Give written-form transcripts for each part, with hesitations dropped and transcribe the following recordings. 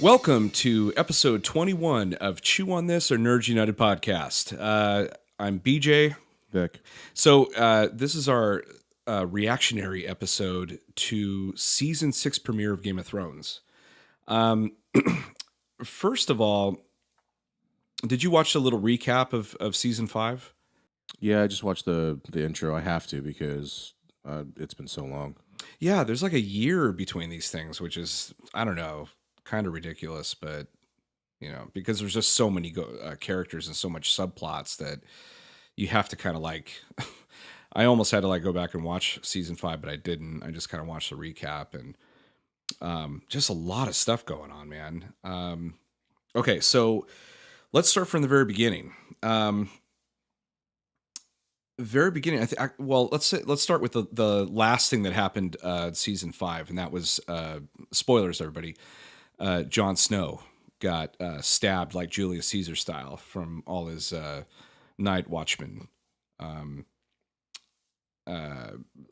Welcome to episode 21 of Chew on This or Nerds United podcast. I'm BJ. Vic. So this is our reactionary episode to season 6 premiere of Game of Thrones. First of all, did you watch a little recap of season 5? Yeah, I just watched the intro. I have to because it's been so long. Yeah, there's like a year between these things, which is, I don't know, kind of ridiculous, but because there's just so many characters and so much subplots that you have to kind of like I almost had to like go back and watch season 5, but I didn't. I just kind of watched the recap and just a lot of stuff going on, man. Okay, so let's start from the very beginning. Very beginning, let's start with the last thing that happened season 5, and that was spoilers, everybody. Jon Snow got stabbed like Julius Caesar style from all his night watchmen.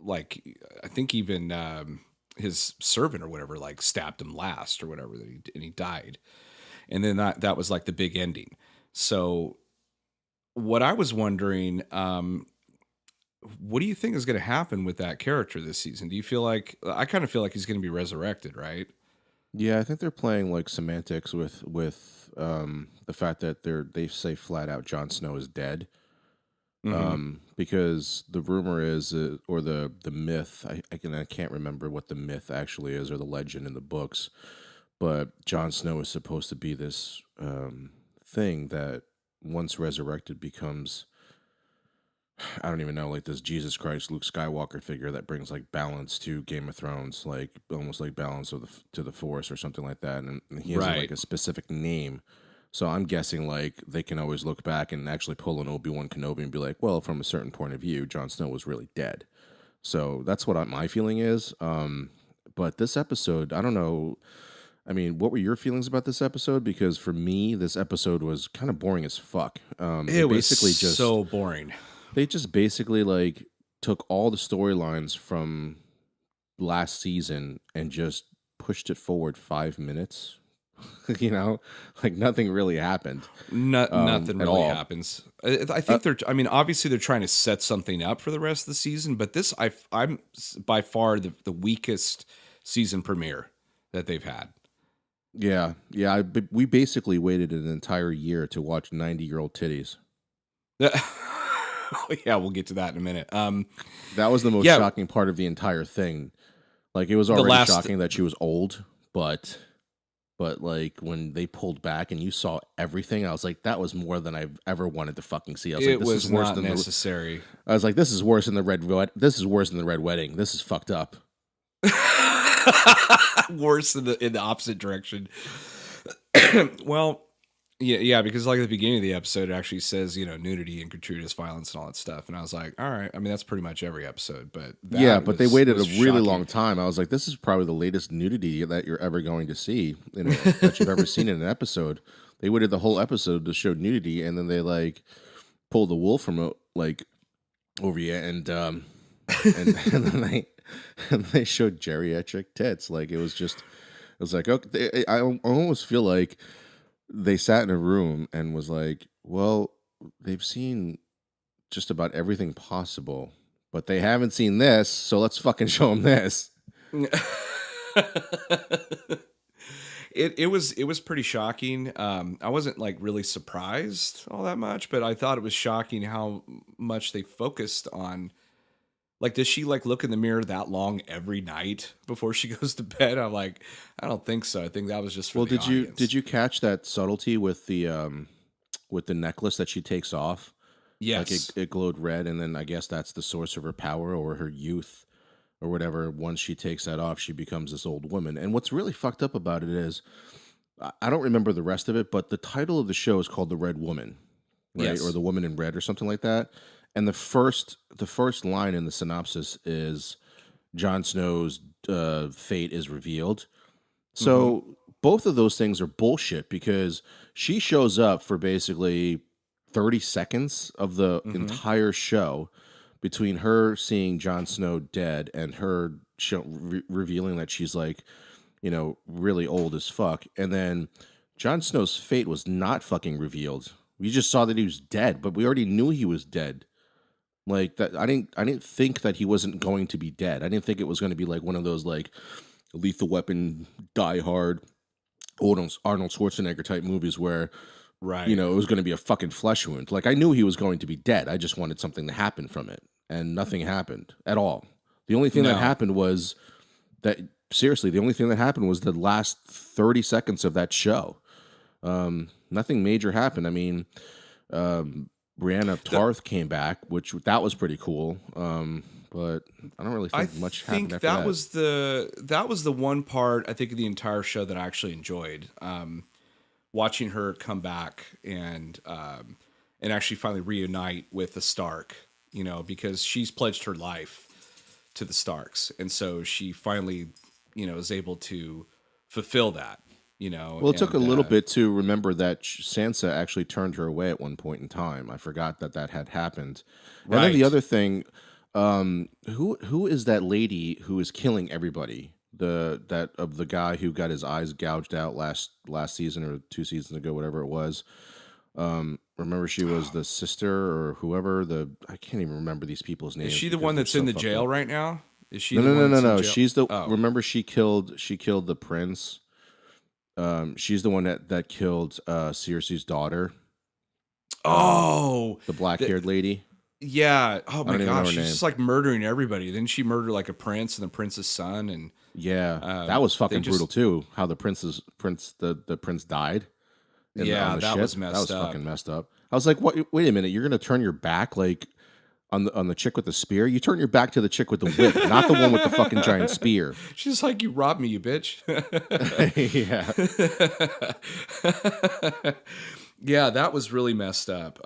Like I think even his servant or whatever like stabbed him last or whatever, and he died. And then that was like the big ending. So what I was wondering, what do you think is going to happen with that character this season? Do you feel like I kind of feel like he's going to be resurrected, right? Yeah, I think they're playing like semantics with the fact that they say flat out Jon Snow is dead. Because the rumor is, or the myth, I can't remember what the myth actually is or the legend in the books, but Jon Snow is supposed to be this thing that once resurrected becomes, I don't even know, like this Jesus Christ, Luke Skywalker figure that brings like balance to Game of Thrones, like almost like balance to the Force or something like that. And he has like a specific name. So I'm guessing like they can always look back and actually pull an Obi-Wan Kenobi and be like, well, from a certain point of view, Jon Snow was really dead. So that's what my feeling is. But this episode, I don't know. I mean, what were your feelings about this episode? Because for me, this episode was kind of boring as fuck. It was basically just so boring. They just basically like took all the storylines from last season and just pushed it forward 5 minutes. Like nothing really happened. Nothing really happens. I think I mean, obviously they're trying to set something up for the rest of the season, but this, I'm by far the weakest season premiere that they've had. Yeah. We basically waited an entire year to watch 90-year-old titties. Yeah, we'll get to that in a minute. That was the most shocking part of the entire thing. Like, it was already shocking that she was old, but like when they pulled back and you saw everything, I was like, that was more than I've ever wanted to fucking see. I was like, this is worse than necessary. I was like, this is worse than the Red Wedding. This is fucked up. Worse in the opposite direction. Well, yeah, because like at the beginning of the episode, it actually says, nudity and gratuitous violence and all that stuff. And I was like, all right. I mean, that's pretty much every episode. But they waited a really long time. I was like, this is probably the latest nudity that you're ever going to see, that you've ever seen in an episode. They waited the whole episode to show nudity, and then they like pulled the wool from like over you, and then they showed geriatric tits. Like it was like, okay, I almost feel like they sat in a room and was like, well, they've seen just about everything possible, but they haven't seen this, so let's fucking show them this. It was pretty shocking. I wasn't like really surprised all that much, but I thought it was shocking how much they focused on. Like, does she like look in the mirror that long every night before she goes to bed? I'm like, I don't think so. I think that was just for the audience. Did you catch that subtlety with the necklace that she takes off? Yes, like it glowed red, and then I guess that's the source of her power or her youth or whatever. Once she takes that off, she becomes this old woman. And what's really fucked up about it is, I don't remember the rest of it, but the title of the show is called The Red Woman, right? Yes. Or The Woman in Red or something like that. And the first line in the synopsis is Jon Snow's fate is revealed. So both of those things are bullshit because she shows up for basically 30 seconds of the entire show between her seeing Jon Snow dead and her revealing that she's like really old as fuck. And then Jon Snow's fate was not fucking revealed. We just saw that he was dead, but we already knew he was dead. Like that, I didn't think that he wasn't going to be dead. I didn't think it was going to be like one of those like Lethal Weapon, Die Hard, Arnold Schwarzenegger type movies where Right. it was going to be a fucking flesh wound. Like I knew he was going to be dead. I just wanted something to happen from it, and nothing happened at all. The only thing that No. happened was that seriously, the only thing that happened was the last 30 seconds of that show. Nothing major happened. I mean, Brianna Tarth came back, which that was pretty cool. But I don't really I think much happened think after that that. was the one part I think of the entire show that I actually enjoyed. Watching her come back and actually finally reunite with the Stark, because she's pledged her life to the Starks, and so she finally, is able to fulfill that. Well, it took a And little bit to remember that Sansa actually turned her away at one point in time. I forgot that that had happened. And then the right. other thing, who is that lady who is killing everybody? The guy who got his eyes gouged out last season or 2 seasons ago, whatever it was. Remember she was the sister or whoever. I can't even remember these people's names. Is she the because one they're that's so in the fucked jail up. right now? Is she No, the no, no, one no, that's in no. jail? She's the. Oh, Remember she killed the prince. She's the one that killed Cersei's daughter, oh, the black haired lady. yeah. Oh I my don't even know gosh, her she's name. just like murdering everybody. Then she murdered like a prince and the prince's son, and Yeah, that was they fucking brutal just too. How the prince died on yeah, the that was ship. That messed was up. fucking messed up. I was like, what? Wait a minute, you're gonna turn your back like on the chick with the spear? You turn your back to the chick with the whip, not the one with the fucking giant spear. She's like, you robbed me, you bitch. Yeah, Yeah, that was really messed up.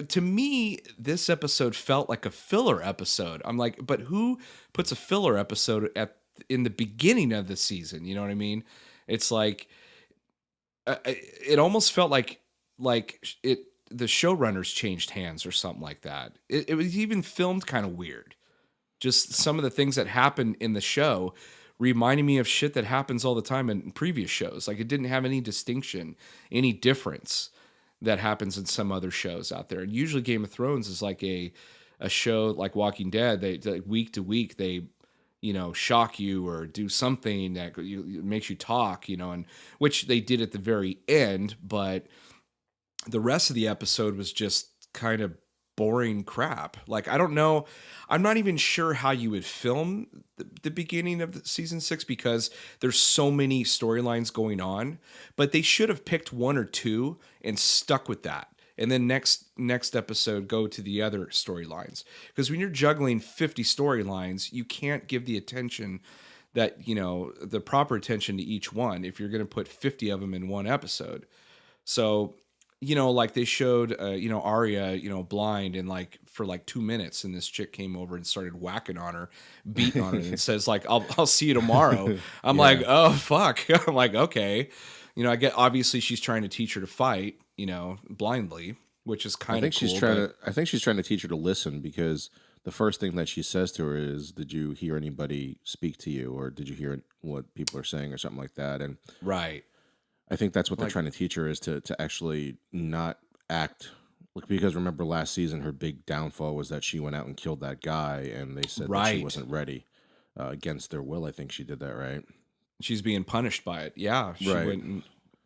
To me, this episode felt like a filler episode. I'm like, but who puts a filler episode in the beginning of the season? You know what I mean? It's like it almost felt like the showrunners changed hands or something like that. It was even filmed kind of weird. Just some of the things that happen in the show reminding me of shit that happens all the time in previous shows. Like it didn't have any distinction, any difference that happens in some other shows out there. And usually Game of Thrones is like a show like Walking Dead. They like week to week they shock you or do something that makes you talk, and which they did at the very end, but the rest of the episode was just kind of boring crap. Like I don't know, I'm not even sure how you would film the beginning of the season 6 because there's so many storylines going on, but they should have picked one or two and stuck with that. And then next episode go to the other storylines. Because when you're juggling 50 storylines, you can't give the attention that, the proper attention to each one if you're going to put 50 of them in one episode. So, like they showed, Arya, blind and like for like 2 minutes, and this chick came over and started whacking on her, beating on her, and says like, "I'll see you tomorrow." I'm like, yeah. "Oh fuck!" I'm like, "Okay," I get obviously she's trying to teach her to fight, blindly, which is I kind of think she's cool. trying But to. I think she's trying to teach her to listen because the first thing that she says to her is, "Did you hear anybody speak to you, or did you hear what people are saying, or something like that?" And right, I think that's what they're like trying to teach her is to actually not act like because remember last season her big downfall was that she went out and killed that guy and they said that she right. wasn't ready against their will. I think she did that right. She's being punished by it. Yeah, she Right. wouldn't.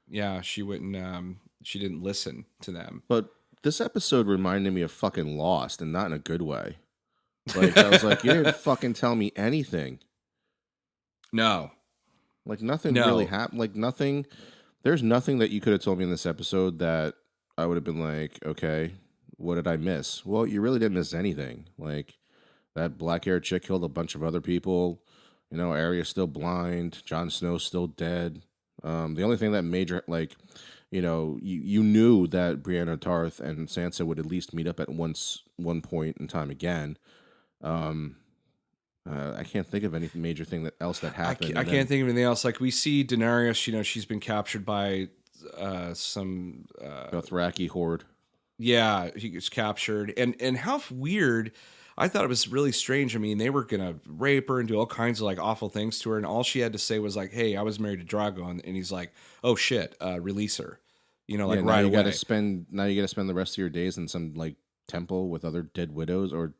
Yeah, she wouldn't. She didn't listen to them. But this episode reminded me of fucking Lost and not in a good way. Like I was like, you didn't fucking tell me anything. No, Like nothing really no. happened. Like nothing. There's nothing that you could have told me in this episode that I would have been like, okay, what did I miss? Well, you really didn't miss anything. Like that black haired chick killed a bunch of other people. Arya's still blind. Jon Snow's still dead. The only thing that major, like, you knew that Brianna Tarth and Sansa would at least meet up at one point in time again. Um, I can't think of any major thing else that happened. I And can't then think of anything else. Like we see Daenerys, she's been captured by some Dothraki horde. yeah, he gets captured. And how weird. I thought it was really strange. I mean, they were gonna rape her and do all kinds of like awful things to her, and all she had to say was like, "Hey, I was married to Drago," and he's like, "Oh shit, release her," like Yeah, right away. now you got to spend the rest of your days in some like temple with other dead widows or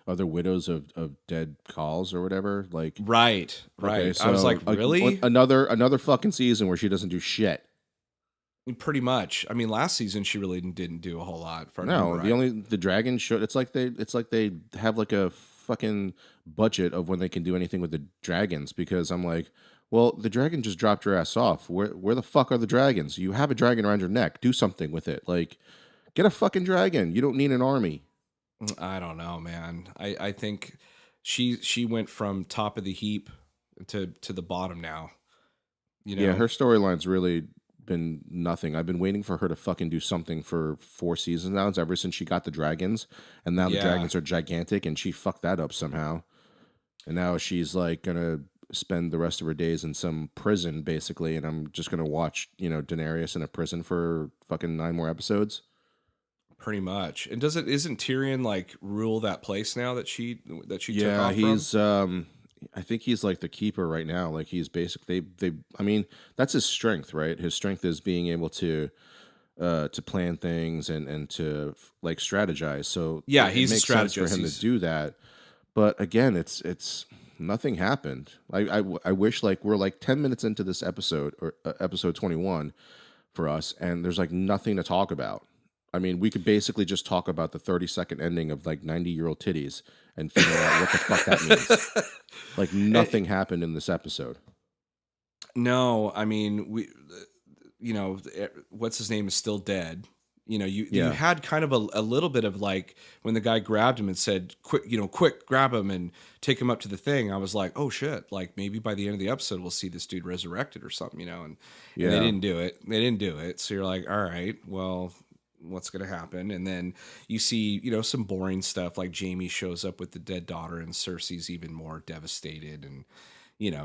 other widows of dead calls or whatever. Like, Right, okay, right. I was like, so really? another fucking season where she doesn't do shit. Pretty much. I mean, last season she really didn't do a whole lot, if I remember No, right. the dragon show. It's like they have like a fucking budget of when they can do anything with the dragons. Because I'm like, well, the dragon just dropped your ass off. Where the fuck are the dragons? You have a dragon around your neck. Do something with it. Like, get a fucking dragon. You don't need an army. I don't know, man. I think she went from top of the heap to the bottom now. You Yeah, know, her storyline's really been nothing. I've been waiting for her to fucking do something for 4 seasons now. It's ever since she got the dragons, and now the yeah, dragons are gigantic, and she fucked that up somehow. And now she's like gonna spend the rest of her days in some prison, basically, and I'm just gonna watch, Daenerys in a prison for fucking 9 more episodes. pretty much. And isn't Tyrion like rule that place now that she took Yeah, off from? he's I think he's like the keeper right now. Like he's basically they I mean, that's his strength, right? His strength is being able to plan things and to like strategize. So Yeah, it he's a makes sense for strategist. him to He's do that. But again, it's nothing happened. I wish like we're like 10 minutes into this episode or episode 21 for us, and there's like nothing to talk about. I mean, we could basically just talk about the 30-second ending of like 90-year-old titties and figure out what the fuck that means. Like nothing happened in this episode. no, I mean what's his name is still dead. You Yeah. had kind of a little bit of like when the guy grabbed him and said, "Quick, quick, grab him and take him up to the thing." I was like, "Oh shit!" Like maybe by the end of the episode, we'll see this dude resurrected or something, and they Yeah. didn't do it. They didn't do it. So you're like, "All right, well, what's gonna happen?" And then you see, some boring stuff like Jamie shows up with the dead daughter, and Cersei's even more devastated, and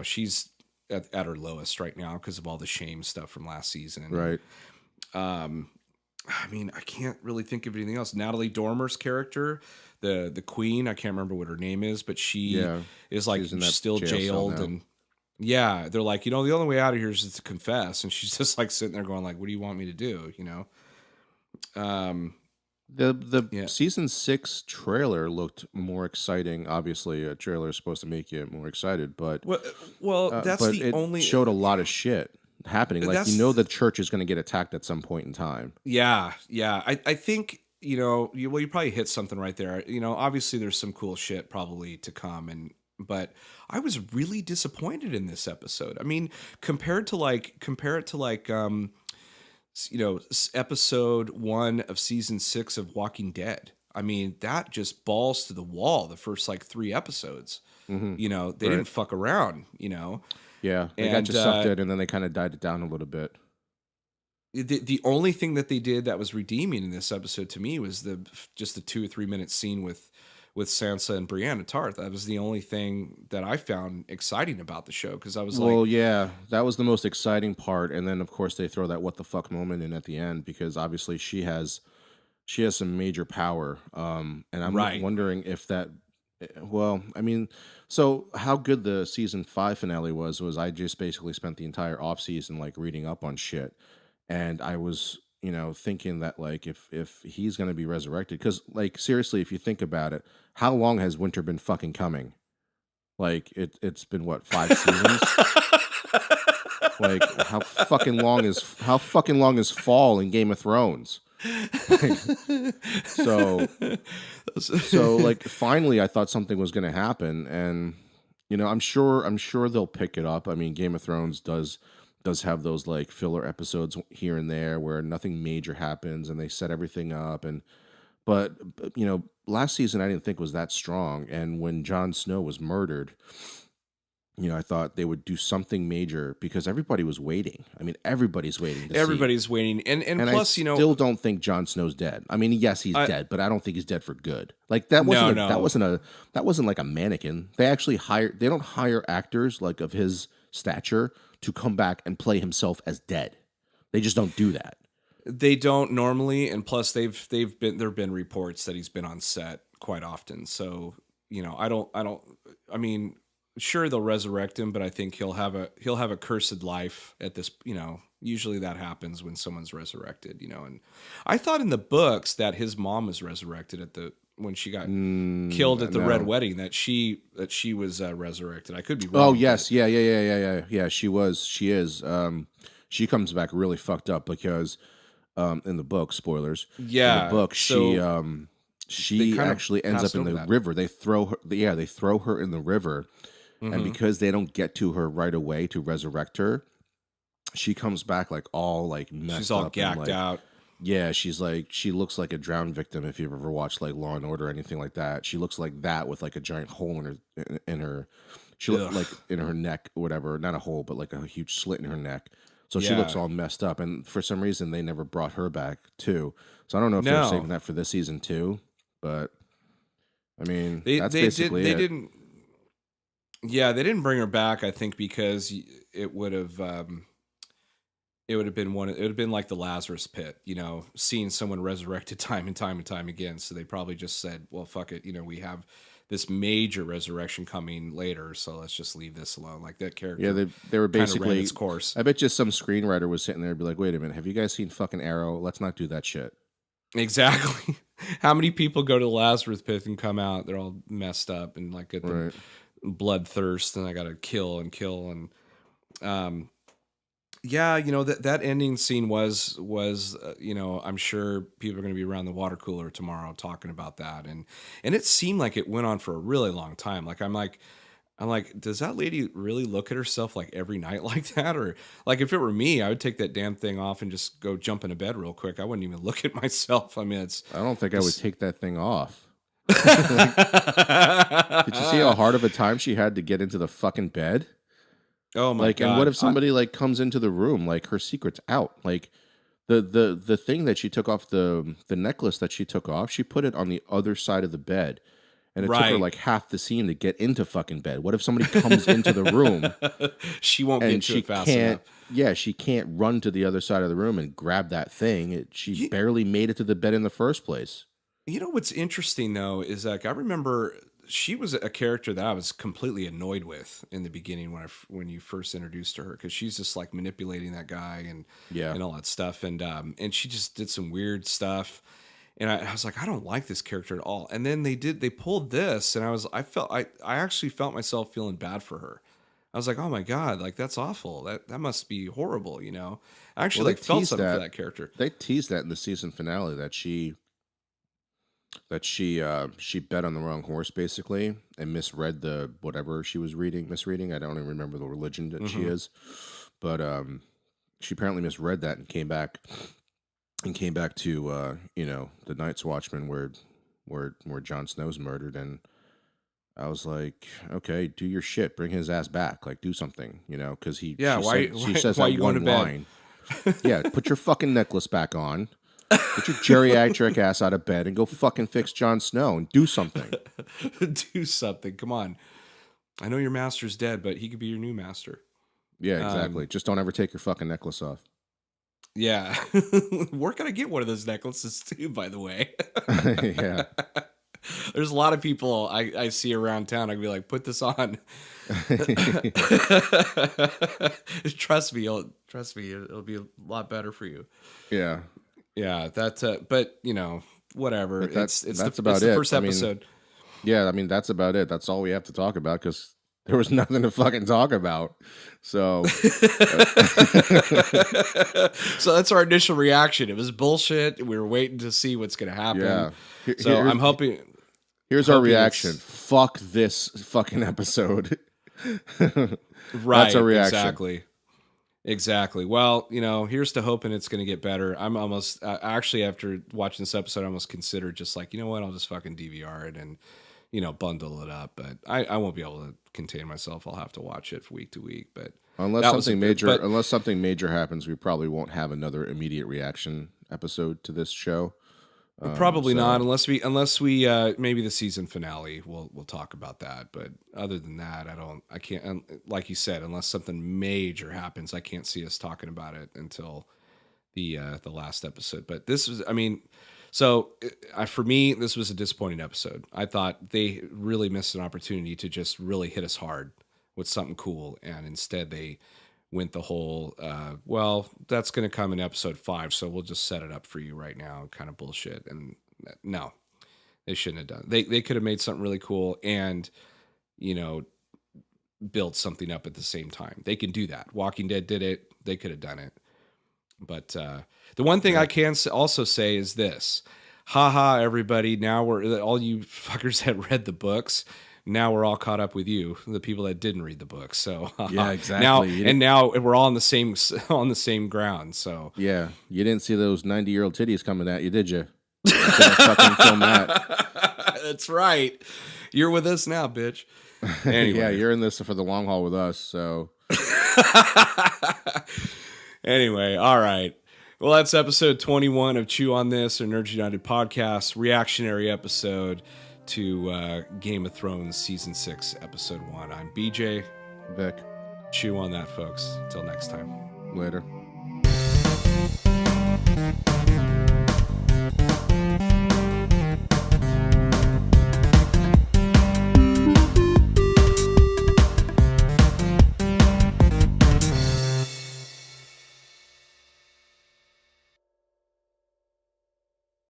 she's at her lowest right now because of all the shame stuff from last season. Right. Um, I mean, I can't really think of anything else. Natalie Dormer's character, the queen, I can't remember what her name is, but she Yeah. is like She's in that still jail cell jailed, now. and yeah, they're like, the only way out of here is to confess, and she's just like sitting there going like, "What do you want me to do?" Um, The yeah. season 6 trailer looked more exciting. Obviously, a trailer is supposed to make you more excited, Well, that's but the it only. showed a lot of shit happening. Like That's the church is going to get attacked at some point in time. Yeah, yeah. I think you probably hit something right there. Obviously there's some cool shit probably to come, but I was really disappointed in this episode. I mean, compare it to like episode 1 of season 6 of Walking Dead. I mean, that just balls to the wall the first like 3 episodes. Hmm. They Right? didn't fuck around. Yeah, they got And you sucked in, and then they kind of died it down a little bit. the only thing that they did that was redeeming in this episode to me was just the 2 or 3 minute scene with Sansa and Brienne of Tarth. That was the only thing that I found exciting about the show because I was like, Well, yeah, that was the most exciting part, and then of course they throw that what the fuck moment in at the end because obviously she has some major power, and I'm right. wondering if that. Well, I mean, so how good the season 5 finale was I just basically spent the entire off season like reading up on shit, and I was thinking that like if he's gonna be resurrected, because like seriously, if you think about it, how long has winter been fucking coming? Like it's been what, 5 seasons? Like how fucking long is fall in Game of Thrones? Like, so like finally I thought something was going to happen, and I'm sure they'll pick it up. I mean, Game of Thrones does have those like filler episodes here and there where nothing major happens and they set everything up, and but last season I didn't think was that strong, and when Jon Snow was murdered, I thought they would do something major because everybody was waiting. I mean, everybody's waiting to see. Everybody's waiting, and And I plus, still don't think Jon Snow's dead. I mean, yes, he's I dead, but I don't think he's dead for good. Like that no, wasn't a, no, that wasn't like a mannequin. They actually they don't hire actors like of his stature to come back and play himself as dead. They just don't do that. they don't normally. And plus, there've been reports that he's been on set quite often. So, I mean, sure they'll resurrect him, but I think he'll have a cursed life at this, usually that happens when someone's resurrected, and I thought in the books that his mom was resurrected when she got killed at the red No. wedding, that she was resurrected. I could be Oh wrong, but yes, yeah. She was. She is. She comes back really fucked up because in the book, spoilers. In the yeah, book, so they she kind of actually ends up passed in over the that. river. They throw her. Yeah, they throw her in the river, and Hmm. because they don't get to her right away to resurrect her, she comes back like all like She's messed all up and gacked like out. yeah, she looks like a drowned victim if you've ever watched like Law and Order or anything like that. She looks like that with like a giant hole in her she looked Ugh. like in her neck or whatever, not a hole, but like a huge slit in her neck. So she looks Yeah. all messed up and for some reason they never brought her back too. So I don't know if they're No. saving that for this season too, but I mean, They that's they did basically they it. didn't Yeah, they didn't bring her back, I think, because it would have been like the Lazarus pit, seeing someone resurrected time and time and time again. So they probably just said, well, fuck it, we have this major resurrection coming later, so let's just leave this alone. Like that Yeah, character they were kind of ran basically its course. I bet just some screenwriter was sitting there and be like, "Wait a minute, have you guys seen fucking Arrow? Let's not do that shit." Exactly. How many people go to the Lazarus pit and come out? They're all messed up and like get the Right. bloodthirst, and I got to kill and kill. And um, yeah, that ending scene was I'm sure people are going to be around the water cooler tomorrow talking about that, and it seemed like it went on for a really long time. Like I'm like, does that lady really look at herself like every night like that? Or like if it were me, I would take that damn thing off and just go jump into bed real quick. I wouldn't even look at myself. I mean, it's I don't think I would just take that thing off. Like, did you see how hard of a time she had to get into the fucking bed? Oh my Like, and what god. if somebody like comes into the room, like her secret's out? Like the thing that she took off the necklace that she took off, she put it on the other side of the bed. And it took her Right. like half the scene to get into fucking bed. What if somebody comes into the room She won't and get to she it fast enough. can't yeah, she can't run to the other side of the room and grab that thing. She You, barely made it to the bed in the first place. you know what's interesting though is like I remember she was a character that I was completely annoyed with in the beginning when you first introduced to her, because she's just like manipulating that guy Yeah. and all that stuff, and she just did some weird stuff, and I was like, I don't like this character at all. And then they pulled this, and I actually felt myself feeling bad for her. I was like, oh my god, like that's awful. That must be horrible. I Well, actually like felt something for that character. They teased that in the season finale that she bet on the wrong horse basically and misread the whatever she was misreading. I don't even remember the religion that she Hmm. is, but she apparently misread that and came back to the Night's Watchman where Jon Snow's murdered. And I was like, okay, do your shit, bring his ass back, like do something, because Yeah, why she why says why are that you going to one bed? line. Yeah, put your fucking necklace back on. Get your geriatric ass out of bed and go fucking fix Jon Snow and do something. Do something. Come on. I know your master's dead, but he could be your new master. Yeah, Um, exactly. Just don't ever take your fucking necklace off. yeah. Where can I get one of those necklaces too, by the way? Yeah. There's a lot of people I see around town. I can be like, put this on. Trust me, it'll be a lot better for you. Yeah. Yeah, but whatever. But It's that's it's about the it. first I mean, episode. yeah, I mean that's about it. That's all we have to talk about because there was nothing to fucking talk about. So So that's our initial reaction. It was bullshit. We were waiting to see what's going to happen. yeah. Here- So Here's I'm hoping here's our hoping reaction. it's Fuck this fucking episode. That's right. our reaction. Exactly. Well, here's to hoping it's going to get better. I'm almost actually, after watching this episode, I almost considered just like, you know what, I'll just fucking DVR it and bundle it up. But I won't be able to contain myself. I'll have to watch it week to week. But that was a bit. But Unless something major happens, we probably won't have another immediate reaction episode to this show. probably not, So unless we maybe the season finale. We'll talk about that. But other than that, I can't. Like you said, unless something major happens, I can't see us talking about it until the last episode. But this was, I mean, So for me, this was a disappointing episode. I thought they really missed an opportunity to just really hit us hard with something cool, and instead they went the whole, well, that's going to come in episode 5, so we'll just set it up for you right now, kind of bullshit. And no, they shouldn't have done. They could have made something really cool and, you know, build something up at the same time. They can do that. Walking Dead did it. They could have done it. But the one thing I can also say is this: haha, everybody! Now we're all you fuckers that read the books. Now we're all caught up with you, the people that didn't read the books. So Yeah, exactly. now we're all on the same ground. So Yeah, you didn't see those 90-year-old titties coming at you, did you? Fucking film that. that's right. You're with us now, bitch. Anyway. Yeah, you're in this for the long haul with us. So anyway, all right. Well, that's episode 21 of Chew on This, or Nerds United podcast, reactionary episode to Game of Thrones season 6, episode 1. I'm BJ. Vic, Chew on that, folks. Until next time. later.